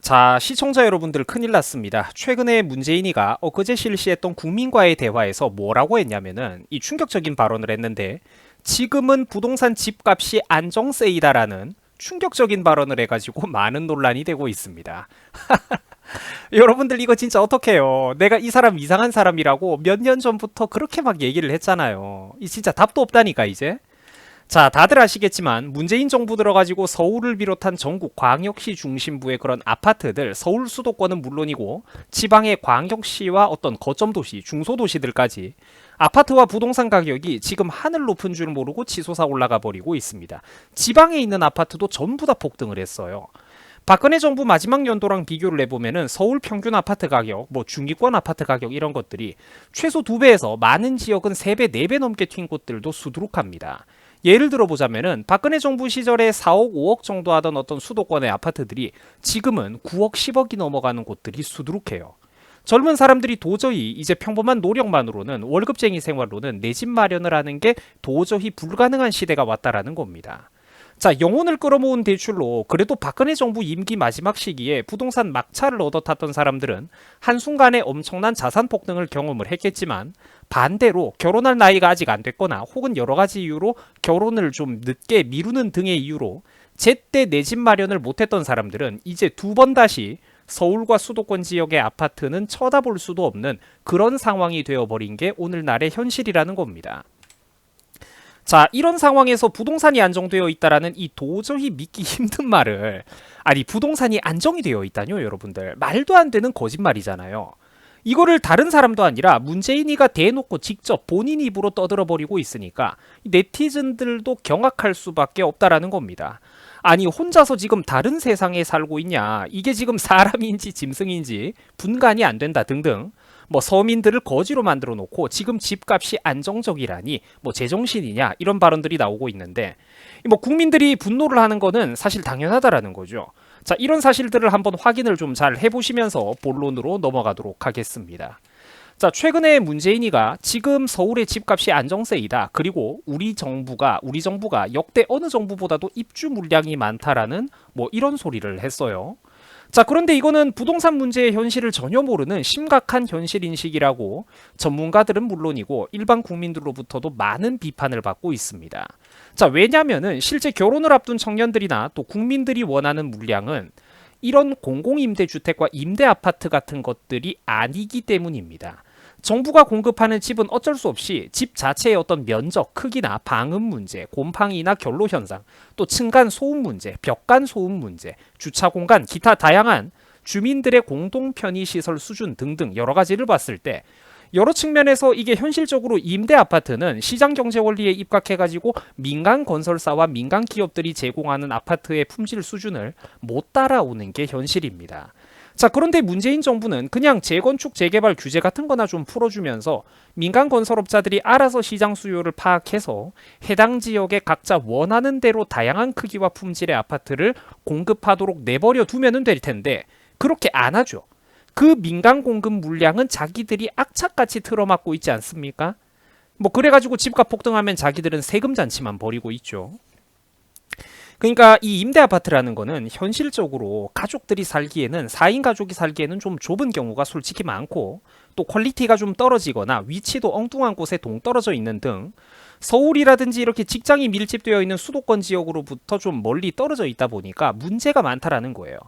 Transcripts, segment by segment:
자, 시청자 여러분들 큰일 났습니다. 최근에 문재인이가 엊그제 실시했던 국민과의 대화에서 뭐라고 했냐면은 이 충격적인 발언을 했는데 지금은 부동산 집값이 안정세이다라는 충격적인 발언을 해가지고 많은 논란이 되고 있습니다. 여러분들 이거 진짜 어떡해요. 내가 이 사람 이상한 사람이라고 몇 년 전부터 그렇게 막 얘기를 했잖아요. 이 진짜 답도 없다니까 이제. 자, 다들 아시겠지만 문재인 정부 들어가지고 서울을 비롯한 전국 광역시 중심부의 그런 아파트들, 서울 수도권은 물론이고 지방의 광역시와 어떤 거점 도시, 중소도시들까지 아파트와 부동산 가격이 지금 하늘 높은 줄 모르고 치솟아 올라가 버리고 있습니다. 지방에 있는 아파트도 전부 다 폭등을 했어요. 박근혜 정부 마지막 연도랑 비교를 해보면은 서울 평균 아파트 가격, 뭐 중위권 아파트 가격 이런 것들이 최소 2배에서 많은 지역은 3배, 4배 넘게 튄 곳들도 수두룩합니다. 예를 들어보자면은 박근혜 정부 시절에 4억, 5억 정도 하던 어떤 수도권의 아파트들이 지금은 9억, 10억이 넘어가는 곳들이 수두룩해요. 젊은 사람들이 도저히 이제 평범한 노력만으로는 월급쟁이 생활로는 내 집 마련을 하는 게 도저히 불가능한 시대가 왔다라는 겁니다. 자, 영혼을 끌어모은 대출로 그래도 박근혜 정부 임기 마지막 시기에 부동산 막차를 얻어 탔던 사람들은 한순간에 엄청난 자산 폭등을 경험을 했겠지만 반대로 결혼할 나이가 아직 안 됐거나 혹은 여러 가지 이유로 결혼을 좀 늦게 미루는 등의 이유로 제때 내 집 마련을 못했던 사람들은 이제 두 번 다시 서울과 수도권 지역의 아파트는 쳐다볼 수도 없는 그런 상황이 되어버린 게 오늘날의 현실이라는 겁니다. 자, 이런 상황에서 부동산이 안정되어 있다라는 이 도저히 믿기 힘든 말을, 아니 부동산이 안정이 되어 있다뇨 여러분들. 말도 안 되는 거짓말이잖아요. 이거를 다른 사람도 아니라 문재인이가 대놓고 직접 본인 입으로 떠들어버리고 있으니까 네티즌들도 경악할 수밖에 없다라는 겁니다. 아니 혼자서 지금 다른 세상에 살고 있냐, 이게 지금 사람인지 짐승인지 분간이 안 된다 등등, 뭐 서민들을 거지로 만들어 놓고 지금 집값이 안정적이라니 뭐 제정신이냐 이런 발언들이 나오고 있는데, 뭐 국민들이 분노를 하는 거는 사실 당연하다라는 거죠. 자, 이런 사실들을 한번 확인을 좀 잘 해보시면서 본론으로 넘어가도록 하겠습니다. 자, 최근에 문재인이가 지금 서울의 집값이 안정세이다, 그리고 우리 정부가 역대 어느 정부보다도 입주 물량이 많다라는 뭐 이런 소리를 했어요. 자, 그런데 이거는 부동산 문제의 현실을 전혀 모르는 심각한 현실 인식이라고 전문가들은 물론이고 일반 국민들로부터도 많은 비판을 받고 있습니다. 자, 왜냐면은 실제 결혼을 앞둔 청년들이나 또 국민들이 원하는 물량은 이런 공공임대주택과 임대아파트 같은 것들이 아니기 때문입니다. 정부가 공급하는 집은 어쩔 수 없이 집 자체의 어떤 면적, 크기나 방음 문제, 곰팡이나 결로 현상, 또 층간 소음 문제, 벽간 소음 문제, 주차 공간, 기타 다양한 주민들의 공동 편의 시설 수준 등등 여러 가지를 봤을 때 여러 측면에서 이게 현실적으로 임대 아파트는 시장 경제 원리에 입각해가지고 민간 건설사와 민간 기업들이 제공하는 아파트의 품질 수준을 못 따라오는 게 현실입니다. 자, 그런데 문재인 정부는 그냥 재건축 재개발 규제 같은 거나 좀 풀어주면서 민간 건설업자들이 알아서 시장 수요를 파악해서 해당 지역에 각자 원하는 대로 다양한 크기와 품질의 아파트를 공급하도록 내버려 두면 될 텐데 그렇게 안 하죠. 그 민간 공급 물량은 자기들이 악착같이 틀어막고 있지 않습니까? 뭐 그래가지고 집값 폭등하면 자기들은 세금 잔치만 벌이고 있죠. 그러니까 이 임대 아파트라는 거는 현실적으로 가족들이 살기에는, 4인 가족이 살기에는 좀 좁은 경우가 솔직히 많고, 또 퀄리티가 좀 떨어지거나 위치도 엉뚱한 곳에 동떨어져 있는 등 서울이라든지 이렇게 직장이 밀집되어 있는 수도권 지역으로부터 좀 멀리 떨어져 있다 보니까 문제가 많다라는 거예요.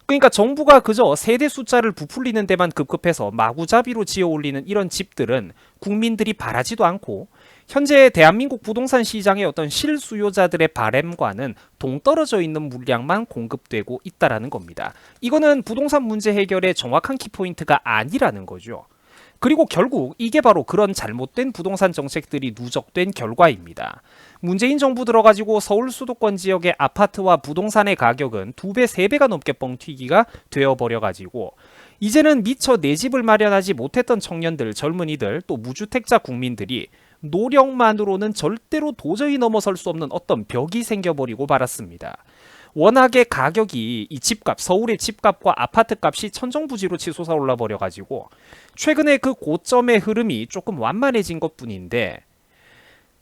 그러니까 정부가 그저 세대 숫자를 부풀리는 데만 급급해서 마구잡이로 지어 올리는 이런 집들은 국민들이 바라지도 않고 현재 대한민국 부동산 시장의 어떤 실수요자들의 바램과는 동떨어져 있는 물량만 공급되고 있다라는 겁니다. 이거는 부동산 문제 해결의 정확한 키포인트가 아니라는 거죠. 그리고 결국 이게 바로 그런 잘못된 부동산 정책들이 누적된 결과입니다. 문재인 정부 들어가지고 서울 수도권 지역의 아파트와 부동산의 가격은 2배, 3배가 넘게 뻥튀기가 되어버려가지고 이제는 미처 내 집을 마련하지 못했던 청년들, 젊은이들, 또 무주택자 국민들이 노력만으로는 절대로 도저히 넘어설 수 없는 어떤 벽이 생겨버리고 말았습니다. 워낙에 가격이 이 집값, 서울의 집값과 아파트값이 천정부지로 치솟아 올라 버려가지고 최근에 그 고점의 흐름이 조금 완만해진 것뿐인데,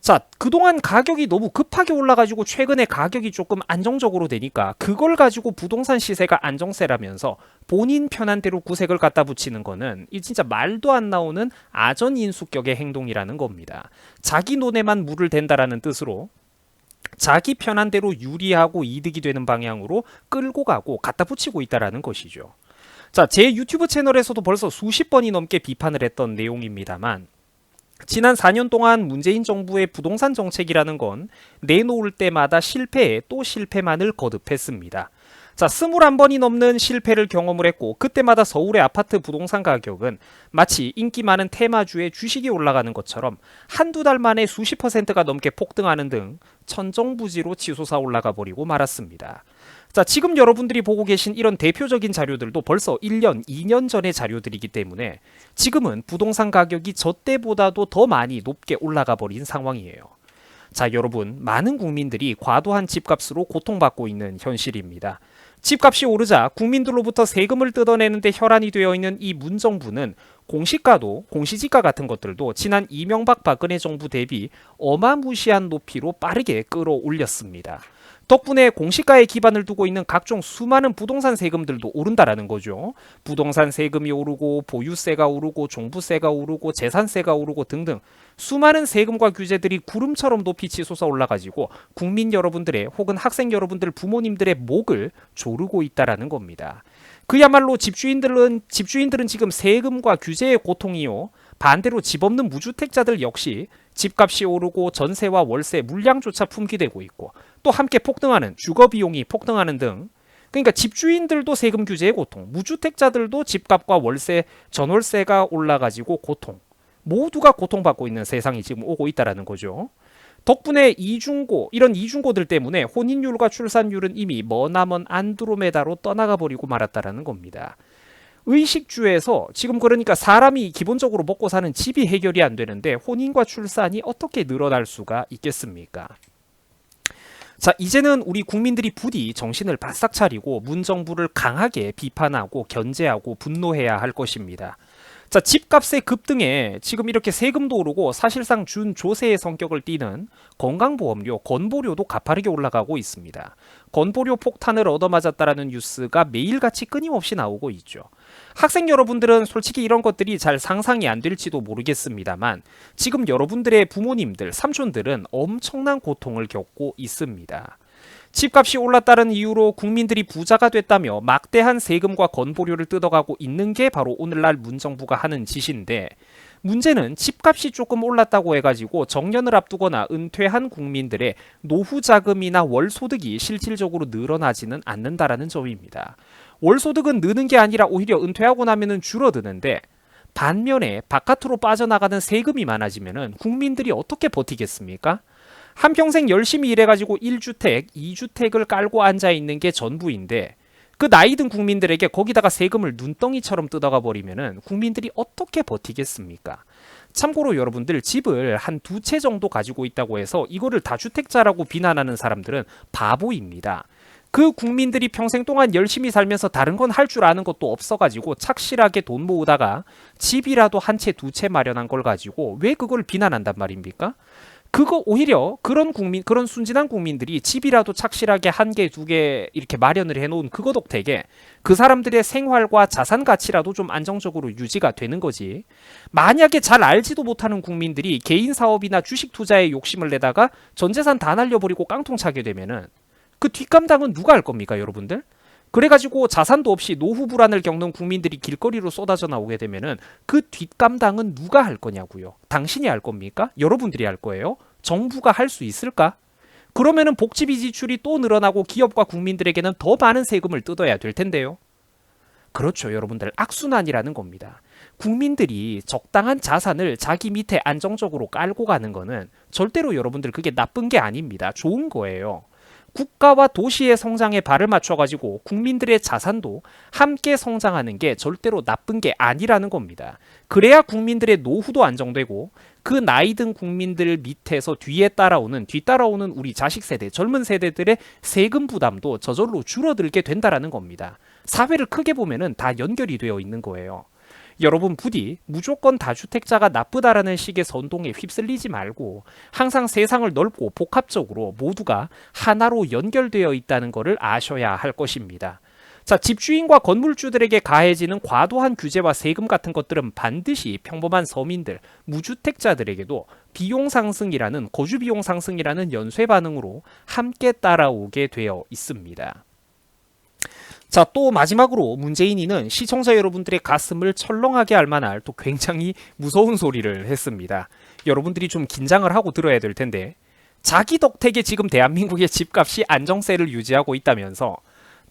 자, 그동안 가격이 너무 급하게 올라가지고 최근에 가격이 조금 안정적으로 되니까 그걸 가지고 부동산 시세가 안정세라면서 본인 편한 대로 구색을 갖다 붙이는 거는 이 진짜 말도 안 나오는 아전인수격의 행동이라는 겁니다. 자기 논에만 물을 댄다라는 뜻으로 자기 편한 대로 유리하고 이득이 되는 방향으로 끌고 가고 갖다 붙이고 있다라는 것이죠. 자, 제 유튜브 채널에서도 벌써 수십 번이 넘게 비판을 했던 내용입니다만 지난 4년 동안 문재인 정부의 부동산 정책이라는 건 내놓을 때마다 실패에 또 실패만을 거듭했습니다. 자, 21번이 넘는 실패를 경험을 했고 그때마다 서울의 아파트 부동산 가격은 마치 인기 많은 테마주의 주식이 올라가는 것처럼 한두 달 만에 수십 %가 넘게 폭등하는 등 천정부지로 치솟아 올라가 버리고 말았습니다. 자, 지금 여러분들이 보고 계신 이런 대표적인 자료들도 벌써 1년, 2년 전의 자료들이기 때문에 지금은 부동산 가격이 저 때보다도 더 많이 높게 올라가 버린 상황이에요. 자, 여러분, 많은 국민들이 과도한 집값으로 고통받고 있는 현실입니다. 집값이 오르자 국민들로부터 세금을 뜯어내는데 혈안이 되어 있는 이 문정부는 공시가도 공시지가 같은 것들도 지난 이명박 박근혜 정부 대비 어마무시한 높이로 빠르게 끌어올렸습니다. 덕분에 공시가에 기반을 두고 있는 각종 수많은 부동산 세금들도 오른다라는 거죠. 부동산 세금이 오르고 보유세가 오르고 종부세가 오르고 재산세가 오르고 등등 수많은 세금과 규제들이 구름처럼 높이 치솟아 올라가지고 국민 여러분들의 혹은 학생 여러분들 부모님들의 목을 조르고 있다라는 겁니다. 그야말로 집주인들은 지금 세금과 규제의 고통이요. 반대로 집 없는 무주택자들 역시 집값이 오르고 전세와 월세, 물량조차 품귀되고 있고 또 함께 폭등하는 주거비용이 폭등하는 등 그러니까 집주인들도 세금 규제의 고통, 무주택자들도 집값과 월세, 전월세가 올라가지고 고통 모두가 고통받고 있는 세상이 지금 오고 있다는 거죠. 덕분에 이런 이중고들 때문에 혼인율과 출산율은 이미 머나먼 안드로메다로 떠나가 버리고 말았다는 겁니다. 의식주에서 지금 그러니까 사람이 기본적으로 먹고 사는 집이 해결이 안 되는데 혼인과 출산이 어떻게 늘어날 수가 있겠습니까? 자, 이제는 우리 국민들이 부디 정신을 바싹 차리고 문정부를 강하게 비판하고 견제하고 분노해야 할 것입니다. 자, 집값의 급등에 지금 이렇게 세금도 오르고 사실상 준조세의 성격을 띠는 건강보험료, 건보료도 가파르게 올라가고 있습니다. 건보료 폭탄을 얻어맞았다라는 뉴스가 매일같이 끊임없이 나오고 있죠. 학생 여러분들은 솔직히 이런 것들이 잘 상상이 안 될지도 모르겠습니다만 지금 여러분들의 부모님들, 삼촌들은 엄청난 고통을 겪고 있습니다. 집값이 올랐다는 이유로 국민들이 부자가 됐다며 막대한 세금과 건보료를 뜯어가고 있는 게 바로 오늘날 문정부가 하는 짓인데 문제는 집값이 조금 올랐다고 해가지고 정년을 앞두거나 은퇴한 국민들의 노후 자금이나 월소득이 실질적으로 늘어나지는 않는다라는 점입니다. 월소득은 느는 게 아니라 오히려 은퇴하고 나면은 줄어드는데 반면에 바깥으로 빠져나가는 세금이 많아지면은 국민들이 어떻게 버티겠습니까? 한평생 열심히 일해가지고 1주택, 2주택을 깔고 앉아있는 게 전부인데 그 나이든 국민들에게 거기다가 세금을 눈덩이처럼 뜯어가 버리면은 국민들이 어떻게 버티겠습니까? 참고로 여러분들 집을 한 2채 정도 가지고 있다고 해서 이거를 다주택자라고 비난하는 사람들은 바보입니다. 그 국민들이 평생 동안 열심히 살면서 다른 건 할 줄 아는 것도 없어가지고 착실하게 돈 모으다가 집이라도 한 채, 2채 마련한 걸 가지고 왜 그걸 비난한단 말입니까? 그거 오히려 그런 순진한 국민들이 집이라도 착실하게 한 개, 2개 이렇게 마련을 해놓은 그거 덕택에 그 사람들의 생활과 자산 가치라도 좀 안정적으로 유지가 되는 거지. 만약에 잘 알지도 못하는 국민들이 개인 사업이나 주식 투자에 욕심을 내다가 전 재산 다 날려버리고 깡통 차게 되면은 그 뒷감당은 누가 할 겁니까, 여러분들? 그래가지고 자산도 없이 노후 불안을 겪는 국민들이 길거리로 쏟아져 나오게 되면은 그 뒷감당은 누가 할 거냐고요. 당신이 할 겁니까? 여러분들이 할 거예요? 정부가 할 수 있을까? 그러면은 복지비 지출이 또 늘어나고 기업과 국민들에게는 더 많은 세금을 뜯어야 될 텐데요. 그렇죠, 여러분들. 악순환이라는 겁니다. 국민들이 적당한 자산을 자기 밑에 안정적으로 깔고 가는 거는 절대로 여러분들 그게 나쁜 게 아닙니다. 좋은 거예요. 국가와 도시의 성장에 발을 맞춰가지고 국민들의 자산도 함께 성장하는 게 절대로 나쁜 게 아니라는 겁니다. 그래야 국민들의 노후도 안정되고 그 나이 든 국민들 밑에서 뒤따라오는 우리 자식 세대, 젊은 세대들의 세금 부담도 저절로 줄어들게 된다라는 겁니다. 사회를 크게 보면은 다 연결이 되어 있는 거예요. 여러분 부디 무조건 다주택자가 나쁘다라는 식의 선동에 휩쓸리지 말고 항상 세상을 넓고 복합적으로 모두가 하나로 연결되어 있다는 것을 아셔야 할 것입니다. 자, 집주인과 건물주들에게 가해지는 과도한 규제와 세금 같은 것들은 반드시 평범한 서민들, 무주택자들에게도 비용 상승이라는 거주 비용 상승이라는 연쇄 반응으로 함께 따라오게 되어 있습니다. 자, 또 마지막으로 문재인이는 시청자 여러분들의 가슴을 철렁하게 할 만한 또 굉장히 무서운 소리를 했습니다. 여러분들이 좀 긴장을 하고 들어야 될 텐데, 자기 덕택에 지금 대한민국의 집값이 안정세를 유지하고 있다면서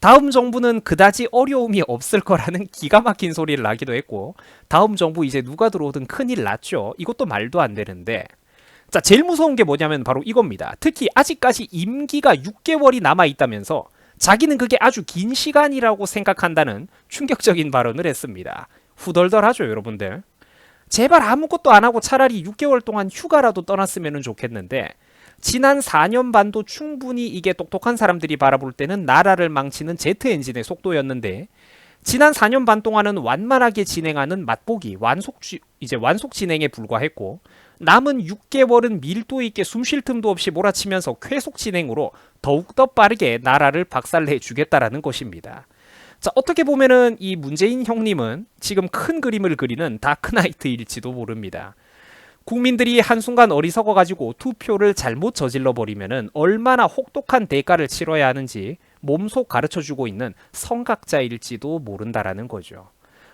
다음 정부는 그다지 어려움이 없을 거라는 기가 막힌 소리를 하기도 했고, 다음 정부 이제 누가 들어오든 큰일 났죠. 이것도 말도 안 되는데, 자, 제일 무서운 게 뭐냐면 바로 이겁니다. 특히 아직까지 임기가 6개월이 남아 있다면서 자기는 그게 아주 긴 시간이라고 생각한다는 충격적인 발언을 했습니다. 후덜덜하죠, 여러분들. 제발 아무것도 안 하고 차라리 6개월 동안 휴가라도 떠났으면 좋겠는데, 지난 4년 반도 충분히 이게 똑똑한 사람들이 바라볼 때는 나라를 망치는 제트 엔진의 속도였는데, 지난 4년 반 동안은 완만하게 진행하는 맛보기, 완속 진행에 불과했고, 남은 6개월은 밀도 있게 숨 쉴 틈도 없이 몰아치면서 쾌속 진행으로 더욱더 빠르게 나라를 박살내 주겠다라는 것입니다. 자, 어떻게 보면은 이 문재인 형님은 지금 큰 그림을 그리는 다크나이트일지도 모릅니다. 국민들이 한순간 어리석어 가지고 투표를 잘못 저질러 버리면은 얼마나 혹독한 대가를 치러야 하는지 몸소 가르쳐 주고 있는 성각자일지도 모른다라는 거죠.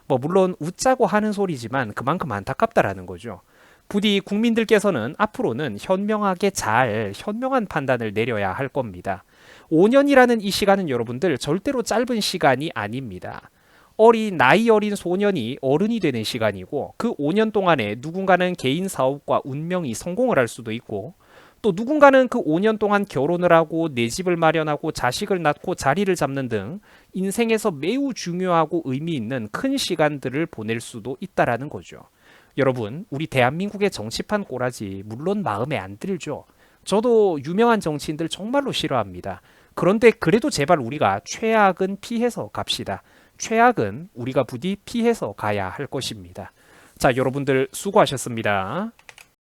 뭐 물론 웃자고 하는 소리지만 그만큼 안타깝다라는 거죠. 부디 국민들께서는 앞으로는 현명한 판단을 내려야 할 겁니다. 5년이라는 이 시간은 여러분들 절대로 짧은 시간이 아닙니다. 나이 어린 소년이 어른이 되는 시간이고, 그 5년 동안에 누군가는 개인 사업과 운명이 성공을 할 수도 있고, 또 누군가는 그 5년 동안 결혼을 하고 내 집을 마련하고 자식을 낳고 자리를 잡는 등 인생에서 매우 중요하고 의미 있는 큰 시간들을 보낼 수도 있다라는 거죠. 여러분, 우리 대한민국의 정치판 꼬라지 물론 마음에 안 들죠. 저도 유명한 정치인들 정말로 싫어합니다. 그런데 그래도 제발 우리가 최악은 피해서 갑시다. 최악은 우리가 부디 피해서 가야 할 것입니다. 자, 여러분들 수고하셨습니다.